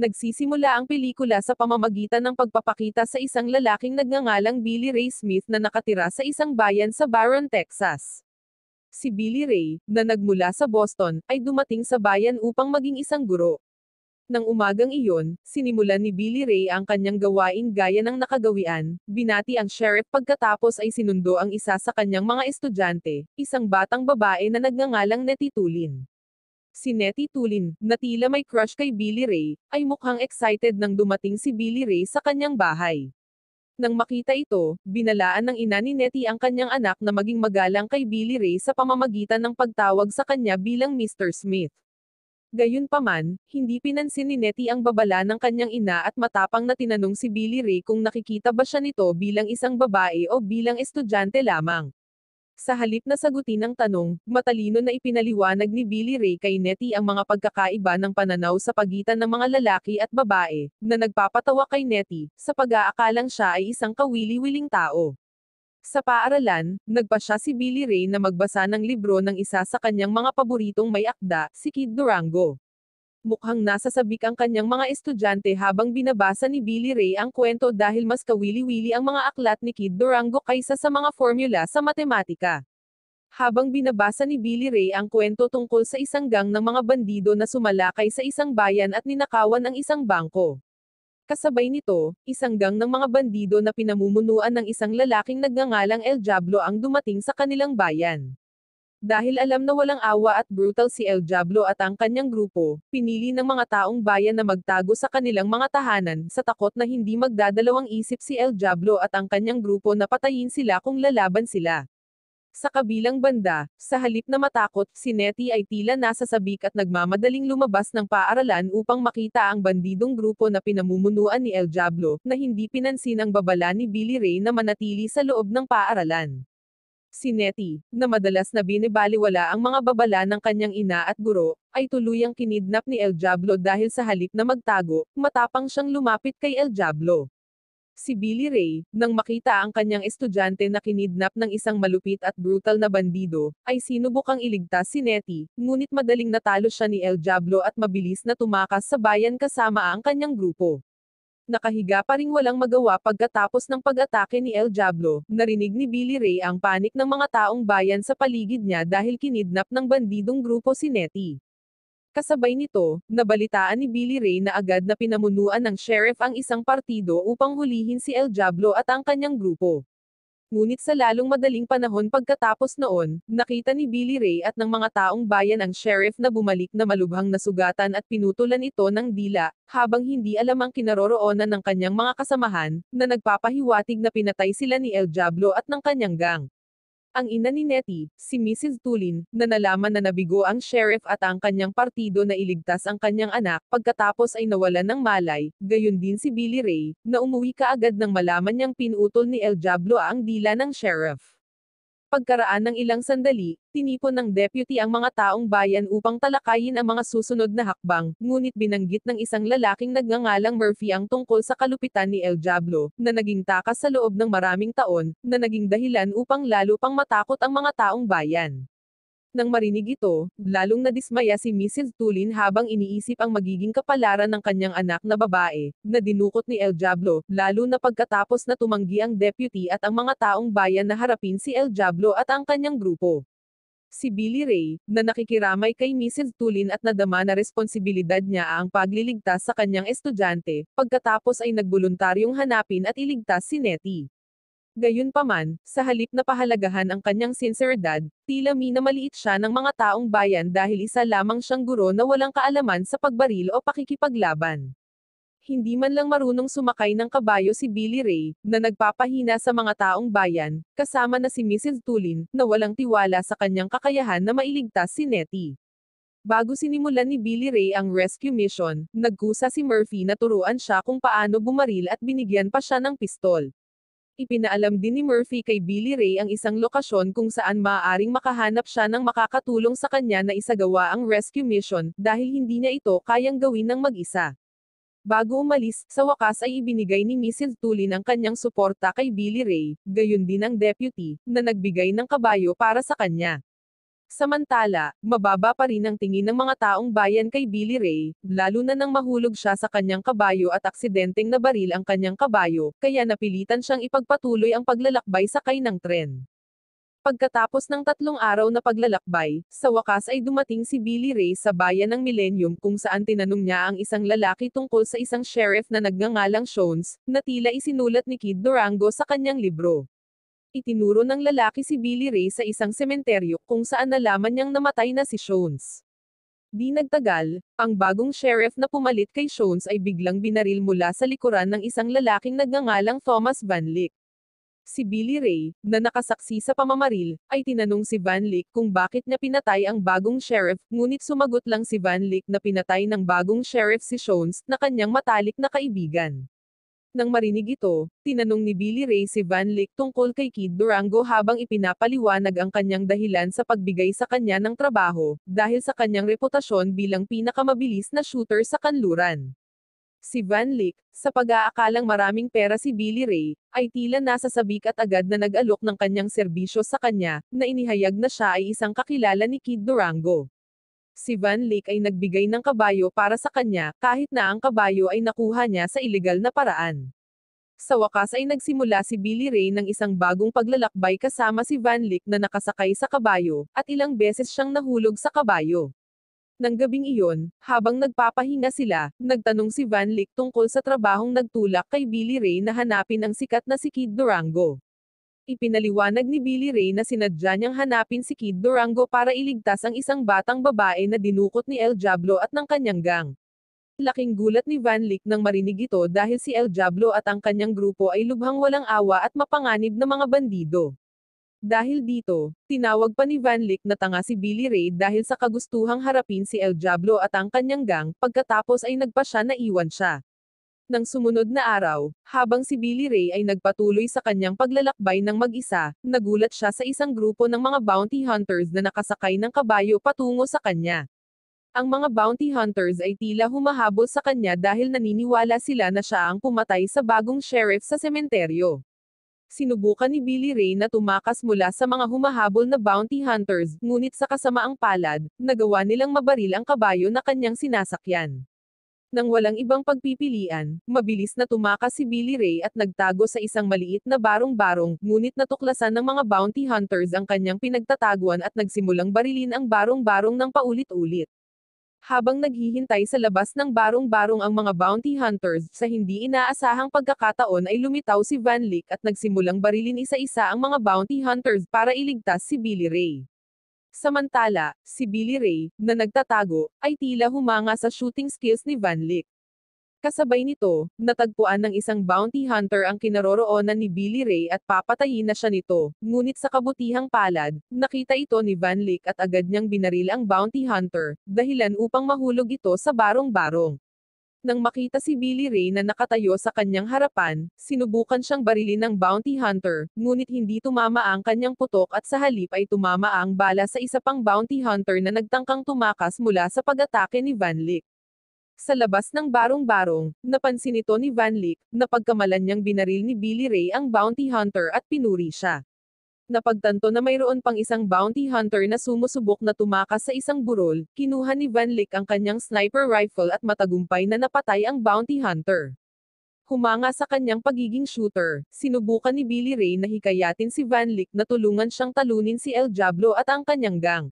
Nagsisimula ang pelikula sa pamamagitan ng pagpapakita sa isang lalaking nagngangalang Billy Ray Smith na nakatira sa isang bayan sa Barron, Texas. Si Billy Ray, na nagmula sa Boston, ay dumating sa bayan upang maging isang guro. Nang umagang iyon, sinimulan ni Billy Ray ang kanyang gawain gaya ng nakagawian, binati ang sheriff pagkatapos ay sinundo ang isa sa kanyang mga estudyante, isang batang babae na nagngangalang Nettie Tulin. Si Nettie Tulin, na tila may crush kay Billy Ray, ay mukhang excited nang dumating si Billy Ray sa kanyang bahay. Nang makita ito, binalaan ng ina ni Nettie ang kanyang anak na maging magalang kay Billy Ray sa pamamagitan ng pagtawag sa kanya bilang Mr. Smith. Gayunpaman, hindi pinansin ni Nettie ang babala ng kanyang ina at matapang na tinanong si Billy Ray kung nakikita ba siya nito bilang isang babae o bilang estudyante lamang. Sa halip na sagutin ang tanong, matalino na ipinaliwanag ni Billy Ray kay Nettie ang mga pagkakaiba ng pananaw sa pagitan ng mga lalaki at babae, na nagpapatawa kay Nettie, sa pag-aakalang siya ay isang kawili-wiling tao. Sa paaralan, nagpasya si Billy Ray na magbasa ng libro ng isa sa kanyang mga paboritong may akda, si Kid Durango. Mukhang nasasabik ang kanyang mga estudyante habang binabasa ni Billy Ray ang kwento dahil mas kawili-wili ang mga aklat ni Kid Durango kaysa sa mga formula sa matematika. Habang binabasa ni Billy Ray ang kwento tungkol sa isang gang ng mga bandido na sumalakay sa isang bayan at ninakawan ang isang bangko. Kasabay nito, isang gang ng mga bandido na pinamumunuan ng isang lalaking nagngangalang El Diablo ang dumating sa kanilang bayan. Dahil alam na walang awa at brutal si El Diablo at ang kanyang grupo, pinili ng mga taong bayan na magtago sa kanilang mga tahanan, sa takot na hindi magdadalawang isip si El Diablo at ang kanyang grupo na patayin sila kung lalaban sila. Sa kabilang banda, sa halip na matakot, si Nettie ay tila nasasabik at nagmamadaling lumabas ng paaralan upang makita ang bandidong grupo na pinamumunuan ni El Diablo, na hindi pinansin ang babala ni Billy Ray na manatili sa loob ng paaralan. Si Nettie, na madalas na binibaliwala ang mga babala ng kanyang ina at guro, ay tuluyang kinidnap ni El Diablo dahil sa halip na magtago, matapang siyang lumapit kay El Diablo. Si Billy Ray, nang makita ang kanyang estudyante na kinidnap ng isang malupit at brutal na bandido, ay sinubukang iligtas si Nettie, ngunit madaling natalo siya ni El Diablo at mabilis na tumakas sa bayan kasama ang kanyang grupo. Nakahiga pa ring walang magawa pagkatapos ng pag-atake ni El Diablo, narinig ni Billy Ray ang panik ng mga taong bayan sa paligid niya dahil kinidnap ng bandidong grupo si Nettie. Kasabay nito, nabalitaan ni Billy Ray na agad na pinamunuan ng sheriff ang isang partido upang hulihin si El Diablo at ang kanyang grupo. Ngunit sa lalong madaling panahon pagkatapos noon, nakita ni Billy Ray at ng mga taong bayan ang sheriff na bumalik na malubhang nasugatan at pinutulan ito ng dila, habang hindi alam ang kinaroroonan ng kanyang mga kasamahan, na nagpapahiwatig na pinatay sila ni El Diablo at ng kanyang gang. Ang ina ni Nettie, si Mrs. Tulin, na nalaman na nabigo ang sheriff at ang kanyang partido na iligtas ang kanyang anak, pagkatapos ay nawalan ng malay, gayon din si Billy Ray, na umuwi kaagad nang malaman niyang pinutol ni El Diablo ang dila ng sheriff. Pagkaraan ng ilang sandali, tinipon ng deputy ang mga taong bayan upang talakayin ang mga susunod na hakbang, ngunit binanggit ng isang lalaking nagngangalang Murphy ang tungkol sa kalupitan ni El Diablo, na naging takas sa loob ng maraming taon, na naging dahilan upang lalo pang matakot ang mga taong bayan. Nang marinig ito, lalong nadismaya si Mrs. Tulin habang iniisip ang magiging kapalaran ng kanyang anak na babae, na dinukot ni El Diablo, lalo na pagkatapos na tumanggi ang deputy at ang mga taong bayan na harapin si El Diablo at ang kanyang grupo. Si Billy Ray, na nakikiramay kay Mrs. Tulin at nadama na responsibilidad niya ang pagliligtas sa kanyang estudyante, pagkatapos ay nagboluntaryong hanapin at iligtas si Nettie. Gayunpaman, sa halip na pahalagahan ang kanyang sinseridad, tila minamaliit siya ng mga taong bayan dahil isa lamang siyang guro na walang kaalaman sa pagbaril o pakikipaglaban. Hindi man lang marunong sumakay ng kabayo si Billy Ray, na nagpapahina sa mga taong bayan, kasama na si Mrs. Tulin, na walang tiwala sa kanyang kakayahan na mailigtas si Nettie. Bago sinimulan ni Billy Ray ang rescue mission, nagkusa si Murphy na turuan siya kung paano bumaril at binigyan pa siya ng pistol. Ipinaalam din ni Murphy kay Billy Ray ang isang lokasyon kung saan maaaring makahanap siya ng makakatulong sa kanya na isagawa ang rescue mission, dahil hindi niya ito kayang gawin ng mag-isa. Bago umalis, sa wakas ay ibinigay ni Mrs. Tulin ang kanyang suporta kay Billy Ray, gayon din ang deputy, na nagbigay ng kabayo para sa kanya. Samantala, mababa pa rin ang tingin ng mga taong bayan kay Billy Ray, lalo na nang mahulog siya sa kanyang kabayo at aksidenteng nabaril ang kanyang kabayo, kaya napilitan siyang ipagpatuloy ang paglalakbay sakay ng tren. Pagkatapos ng 3 araw na paglalakbay, sa wakas ay dumating si Billy Ray sa bayan ng Millennium kung saan tinanong niya ang isang lalaki tungkol sa isang sheriff na nagngangalang Shones, na tila isinulat ni Kid Durango sa kanyang libro. Itinuro ng lalaki si Billy Ray sa isang sementeryo kung saan nalaman niyang namatay na si Shones. Di nagtagal, ang bagong sheriff na pumalit kay Shones ay biglang binaril mula sa likuran ng isang lalaking nagngangalang Thomas Van Lick. Si Billy Ray, na nakasaksi sa pamamaril, ay tinanong si Van Lick kung bakit niya pinatay ang bagong sheriff, ngunit sumagot lang si Van Lick na pinatay ng bagong sheriff si Shones, na kanyang matalik na kaibigan. Nang marinig ito, tinanong ni Billy Ray si Van Lick tungkol kay Kid Durango habang ipinapaliwanag ang kanyang dahilan sa pagbigay sa kanya ng trabaho, dahil sa kanyang reputasyon bilang pinakamabilis na shooter sa kanluran. Si Van Lick, sa pag-aakalang maraming pera si Billy Ray, ay tila nasasabik at agad na nag-alok ng kanyang serbisyo sa kanya, na inihayag na siya ay isang kakilala ni Kid Durango. Si Van Lick ay nagbigay ng kabayo para sa kanya, kahit na ang kabayo ay nakuha niya sa ilegal na paraan. Sa wakas ay nagsimula si Billy Ray ng isang bagong paglalakbay kasama si Van Lick na nakasakay sa kabayo, at ilang beses siyang nahulog sa kabayo. Nang gabing iyon, habang nagpapahinga sila, nagtanong si Van Lick tungkol sa trabahong nagtulak kay Billy Ray na hanapin ang sikat na si Kid Durango. Ipinaliwanag ni Billy Ray na sinadya niyang hanapin si Kid Durango para iligtas ang isang batang babae na dinukot ni El Diablo at ng kanyang gang. Laking gulat ni Van Lick nang marinig ito dahil si El Diablo at ang kanyang grupo ay lubhang walang awa at mapanganib na mga bandido. Dahil dito, tinawag pa ni Van Lick na tanga si Billy Ray dahil sa kagustuhang harapin si El Diablo at ang kanyang gang, pagkatapos ay nagpa siya na iwan siya. Nang sumunod na araw, habang si Billy Ray ay nagpatuloy sa kanyang paglalakbay ng mag-isa, nagulat siya sa isang grupo ng mga bounty hunters na nakasakay ng kabayo patungo sa kanya. Ang mga bounty hunters ay tila humahabol sa kanya dahil naniniwala sila na siya ang pumatay sa bagong sheriff sa sementeryo. Sinubukan ni Billy Ray na tumakas mula sa mga humahabol na bounty hunters, ngunit sa kasamaang palad, nagawa nilang mabaril ang kabayo na kanyang sinasakyan. Nang walang ibang pagpipilian, mabilis na tumakas si Billy Ray at nagtago sa isang maliit na barong-barong, ngunit natuklasan ng mga bounty hunters ang kanyang pinagtataguan at nagsimulang barilin ang barong-barong ng paulit-ulit. Habang naghihintay sa labas ng barong-barong ang mga bounty hunters, sa hindi inaasahang pagkakataon ay lumitaw si Van Lick at nagsimulang barilin isa-isa ang mga bounty hunters para iligtas si Billy Ray. Samantala, si Billy Ray, na nagtatago, ay tila humanga sa shooting skills ni Van Lick. Kasabay nito, natagpuan ng isang bounty hunter ang kinaroroonan ni Billy Ray at papatayin na siya nito, ngunit sa kabutihang palad, nakita ito ni Van Lick at agad niyang binaril ang bounty hunter, dahilan upang mahulog ito sa barong-barong. Nang makita si Billy Ray na nakatayo sa kanyang harapan, sinubukan siyang barilin ng bounty hunter, ngunit hindi tumama ang kanyang putok at sa halip ay tumama ang bala sa isa pang bounty hunter na nagtangkang tumakas mula sa pag-atake ni Van Lick. Sa labas ng barong-barong, napansin ito ni Van Lick, na pagkamalan niyang binaril ni Billy Ray ang bounty hunter at pinuri siya. Napagtanto na mayroon pang isang bounty hunter na sumusubok na tumakas sa isang burol, kinuha ni Van Lick ang kanyang sniper rifle at matagumpay na napatay ang bounty hunter. Humanga sa kanyang pagiging shooter, sinubukan ni Billy Ray na hikayatin si Van Lick na tulungan siyang talunin si El Diablo at ang kanyang gang.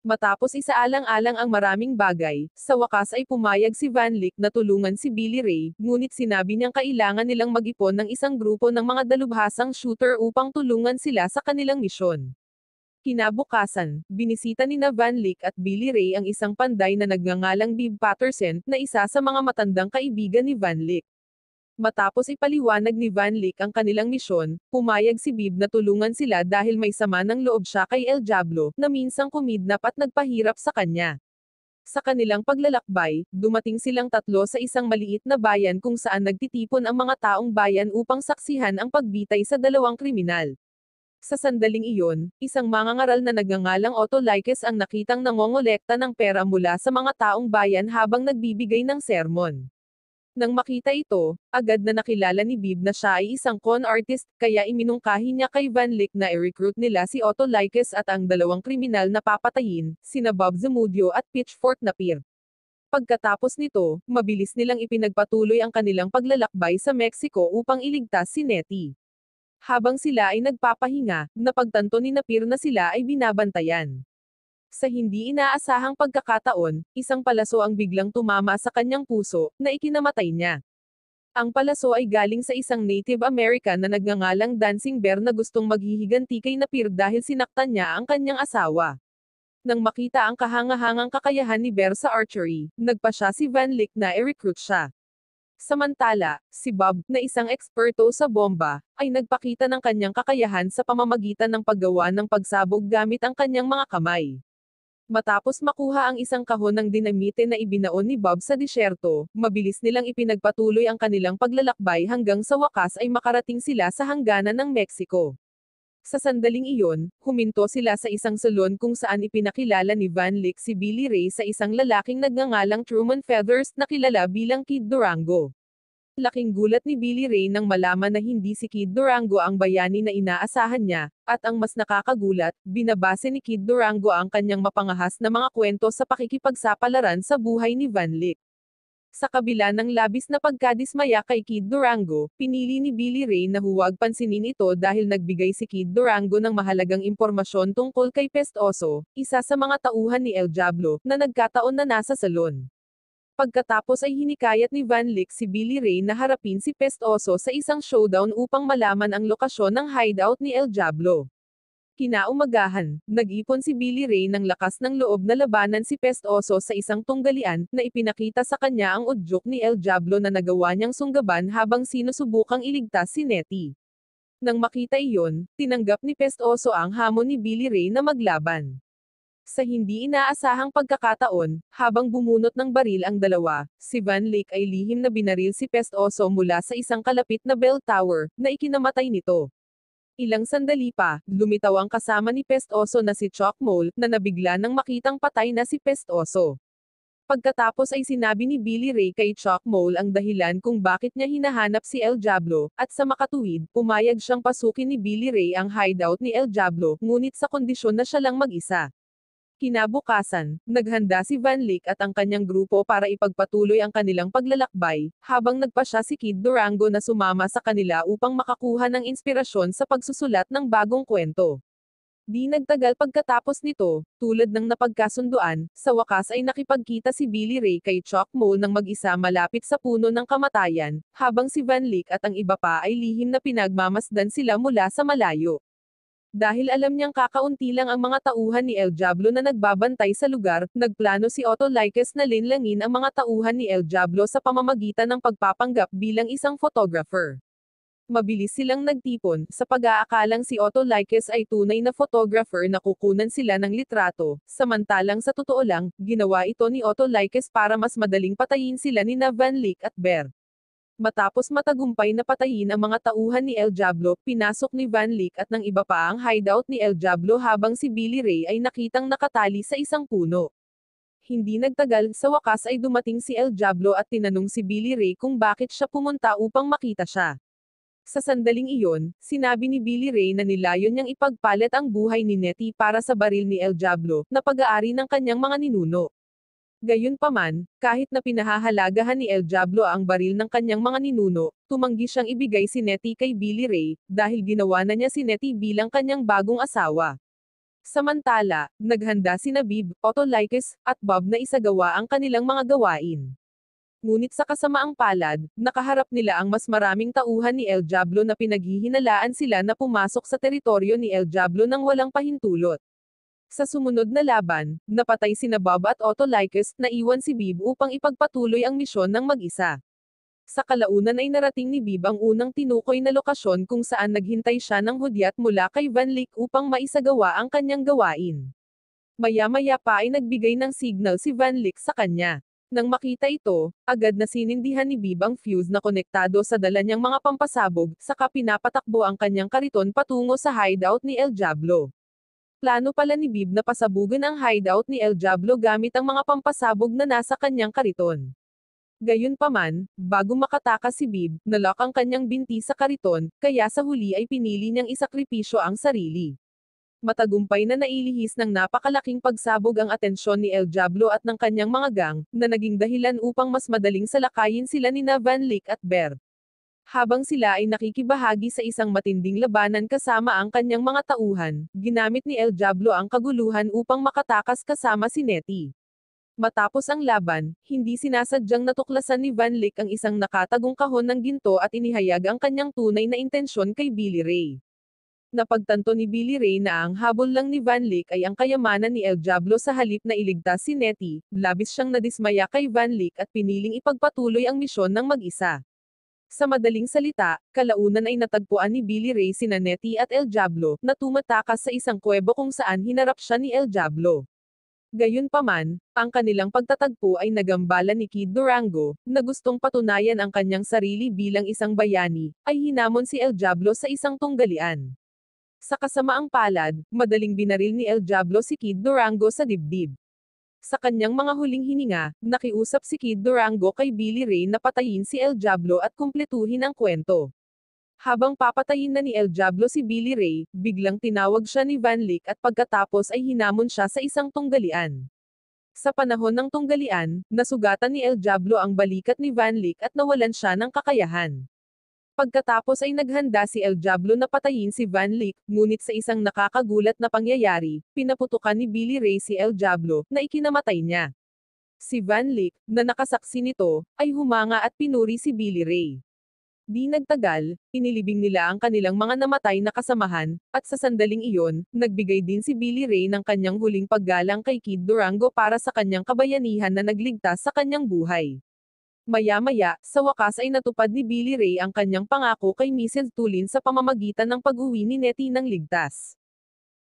Matapos isaalang-alang ang maraming bagay, sa wakas ay pumayag si Van Lick na tulungan si Billy Ray, ngunit sinabi niyang kailangan nilang mag-ipon ng isang grupo ng mga dalubhasang shooter upang tulungan sila sa kanilang misyon. Kinabukasan, binisita ni Van Lick at Billy Ray ang isang panday na nagngangalang Bibb Patterson, na isa sa mga matandang kaibigan ni Van Lick. Matapos ipaliwanag ni Van Lick ang kanilang misyon, pumayag si Bibb na tulungan sila dahil may sama ng loob siya kay El Diablo, na minsang kumidnap at nagpahirap sa kanya. Sa kanilang paglalakbay, dumating silang tatlo sa isang maliit na bayan kung saan nagtitipon ang mga taong bayan upang saksihan ang pagbitay sa dalawang kriminal. Sa sandaling iyon, isang mangangaral na nagngangalang Otto Likes ang nakitang nangongolekta ng pera mula sa mga taong bayan habang nagbibigay ng sermon. Nang makita ito, agad na nakilala ni Bib na siya ay isang con artist, kaya iminungkahi niya kay Van Lick na i-recruit nila si Otto Likes at ang dalawang kriminal na papatayin, sina Bob Zamudio at Pitchfork na Peer. Pagkatapos nito, mabilis nilang ipinagpatuloy ang kanilang paglalakbay sa Mexico upang iligtas si Nettie. Habang sila ay nagpapahinga, napagtanto ni Napir na sila ay binabantayan. Sa hindi inaasahang pagkakataon, isang palaso ang biglang tumama sa kanyang puso, na ikinamatay niya. Ang palaso ay galing sa isang Native American na nagngangalang Dancing Bear na gustong maghihiganti kay Napir dahil sinaktan niya ang kanyang asawa. Nang makita ang kahangahangang kakayahan ni Bear sa archery, nagpa siya si Van Lick na i-recruit siya. Samantala, si Bob, na isang eksperto sa bomba, ay nagpakita ng kanyang kakayahan sa pamamagitan ng paggawa ng pagsabog gamit ang kanyang mga kamay. Matapos makuha ang isang kahon ng dinamite na ibinaon ni Bob sa disyerto, mabilis nilang ipinagpatuloy ang kanilang paglalakbay hanggang sa wakas ay makarating sila sa hangganan ng Mexico. Sa sandaling iyon, huminto sila sa isang salon kung saan ipinakilala ni Van Lick si Billy Ray sa isang lalaking nagngangalang Truman Feathers na kilala bilang Kid Durango. Laking gulat ni Billy Ray nang malaman na hindi si Kid Durango ang bayani na inaasahan niya, at ang mas nakakagulat, binabase ni Kid Durango ang kanyang mapangahas na mga kwento sa pakikipagsapalaran sa buhay ni Van Lick. Sa kabila ng labis na pagkadismaya kay Kid Durango, pinili ni Billy Ray na huwag pansinin ito dahil nagbigay si Kid Durango ng mahalagang impormasyon tungkol kay Pest Oso, isa sa mga tauhan ni El Diablo, na nagkataon na nasa salon. Pagkatapos ay hinikayat ni Van Lick si Billy Ray na harapin si Pest Oso sa isang showdown upang malaman ang lokasyon ng hideout ni El Diablo. Kinaumagahan, nag-ipon si Billy Ray ng lakas ng loob na labanan si Pest Oso sa isang tunggalian, na ipinakita sa kanya ang udyok ni El Diablo na nagawa niyang sunggaban habang sinusubukang iligtas si Nettie. Nang makita iyon, tinanggap ni Pest Oso ang hamon ni Billy Ray na maglaban. Sa hindi inaasahang pagkakataon, habang bumunot ng baril ang dalawa, si Van Lick ay lihim na binaril si Pest Oso mula sa isang kalapit na bell tower, na ikinamatay nito. Ilang sandali pa, lumitaw ang kasama ni Pest Oso na si Chuck Mole, na nabigla nang makitang patay na si Pest Oso. Pagkatapos ay sinabi ni Billy Ray kay Chuck Mole ang dahilan kung bakit niya hinahanap si El Diablo, at sa makatuwid, pumayag siyang pasukin ni Billy Ray ang hideout ni El Diablo, ngunit sa kondisyon na siya lang mag-isa. Kinabukasan, naghanda si Van Lick at ang kanyang grupo para ipagpatuloy ang kanilang paglalakbay, habang nagpasya si Kid Durango na sumama sa kanila upang makakuha ng inspirasyon sa pagsusulat ng bagong kwento. Di nagtagal pagkatapos nito, tulad ng napagkasunduan, sa wakas ay nakipagkita si Billy Ray kay Chuck Mole nang mag-isa malapit sa puno ng kamatayan, habang si Van Lick at ang iba pa ay lihim na pinagmamasdan sila mula sa malayo. Dahil alam niyang kakaunti lang ang mga tauhan ni El Diablo na nagbabantay sa lugar, nagplano si Otto Likes na linlangin ang mga tauhan ni El Diablo sa pamamagitan ng pagpapanggap bilang isang photographer. Mabilis silang nagtipon, sa pag-aakalang si Otto Likes ay tunay na photographer na kukunan sila ng litrato, samantalang sa totoo lang, ginawa ito ni Otto Likes para mas madaling patayin sila ni Van Lick at Bear. Matapos matagumpay na patayin ang mga tauhan ni El Diablo, pinasok ni Van Lick at ng iba pa ang hideout ni El Diablo habang si Billy Ray ay nakitang nakatali sa isang puno. Hindi nagtagal, sa wakas ay dumating si El Diablo at tinanong si Billy Ray kung bakit siya pumunta upang makita siya. Sa sandaling iyon, sinabi ni Billy Ray na nilayon niyang ipagpalit ang buhay ni Nettie para sa baril ni El Diablo, na pag-aari ng kanyang mga ninuno. Gayunpaman, kahit na pinahahalagahan ni El Diablo ang baril ng kanyang mga ninuno, tumanggi siyang ibigay si Nettie kay Billy Ray, dahil ginawa na niya si Nettie bilang kanyang bagong asawa. Samantala, naghanda sina Bib, Otto Likes, at Bob na isagawa ang kanilang mga gawain. Ngunit sa kasamaang palad, nakaharap nila ang mas maraming tauhan ni El Diablo na pinaghihinalaan sila na pumasok sa teritoryo ni El Diablo nang walang pahintulot. Sa sumunod na laban, napatay sina Bob at Otto Likes, na iwan si Bib upang ipagpatuloy ang misyon ng mag-isa. Sa kalaunan ay narating ni Bib ang unang tinukoy na lokasyon kung saan naghintay siya ng hudyat mula kay Van Lick upang maisagawa ang kanyang gawain. Maya-maya pa ay nagbigay ng signal si Van Lick sa kanya. Nang makita ito, agad na sinindihan ni Bib ang fuse na konektado sa dala niyang mga pampasabog, saka pinapatakbo ang kanyang kariton patungo sa hideout ni El Diablo. Plano pala ni Bib na pasabugan ang hideout ni El Diablo gamit ang mga pampasabog na nasa kanyang kariton. Gayunpaman, bago makatakas si Bib, nalock ang kanyang binti sa kariton, kaya sa huli ay pinili niyang isakripisyo ang sarili. Matagumpay na nailihis ng napakalaking pagsabog ang atensyon ni El Diablo at ng kanyang mga gang, na naging dahilan upang mas madaling salakayin sila ni Van Lyck at Bert. Habang sila ay nakikibahagi sa isang matinding labanan kasama ang kanyang mga tauhan, ginamit ni El Diablo ang kaguluhan upang makatakas kasama si Nettie. Matapos ang laban, hindi sinasadyang natuklasan ni Van Lyck ang isang nakatagong kahon ng ginto at inihayag ang kanyang tunay na intensyon kay Billy Ray. Napagtanto ni Billy Ray na ang habol lang ni Van Lyck ay ang kayamanan ni El Diablo sa halip na iligtas si Nettie, labis siyang nadismaya kay Van Lyck at piniling ipagpatuloy ang misyon ng mag-isa. Sa madaling salita, kalaunan ay natagpuan ni Billy Ray sina Nettie at El Diablo, na tumatakas sa isang kuwebo kung saan hinarap siya ni El Diablo. Gayunpaman, ang kanilang pagtatagpo ay nagambala ni Kid Durango, na gustong patunayan ang kanyang sarili bilang isang bayani, ay hinamon si El Diablo sa isang tunggalian. Sa kasamaang palad, madaling binaril ni El Diablo si Kid Durango sa dibdib. Sa kanyang mga huling hininga, nakiusap si Kid Durango kay Billy Ray na patayin si El Diablo at kumpletuhin ang kwento. Habang papatayin na ni El Diablo si Billy Ray, biglang tinawag siya ni Van Lyck at pagkatapos ay hinamon siya sa isang tunggalian. Sa panahon ng tunggalian, nasugatan ni El Diablo ang balikat ni Van Lyck at nawalan siya ng kakayahan. Pagkatapos ay naghanda si El Diablo na patayin si Van Lyck, ngunit sa isang nakakagulat na pangyayari, pinaputukan ni Billy Ray si El Diablo, na ikinamatay niya. Si Van Lyck, na nakasaksi nito, ay humanga at pinuri si Billy Ray. Di nagtagal, inilibing nila ang kanilang mga namatay na kasamahan, at sa sandaling iyon, nagbigay din si Billy Ray ng kanyang huling paggalang kay Kid Durango para sa kanyang kabayanihan na nagligtas sa kanyang buhay. Maya-maya, sa wakas ay natupad ni Billy Ray ang kanyang pangako kay Mrs. Tulin sa pamamagitan ng pag-uwi ni Nettie ng ligtas.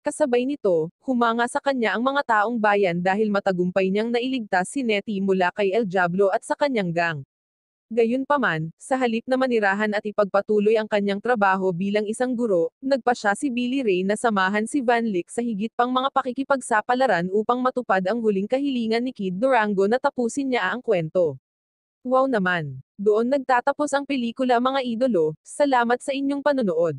Kasabay nito, humanga sa kanya ang mga taong bayan dahil matagumpay niyang nailigtas si Nettie mula kay El Diablo at sa kanyang gang. Gayunpaman, sa halip na manirahan at ipagpatuloy ang kanyang trabaho bilang isang guro, nagpasya si Billy Ray na samahan si Van Lyck sa higit pang mga pakikipagsapalaran upang matupad ang huling kahilingan ni Kid Durango na tapusin niya ang kwento. Wow naman! Doon nagtatapos ang pelikula mga idolo, salamat sa inyong panonood.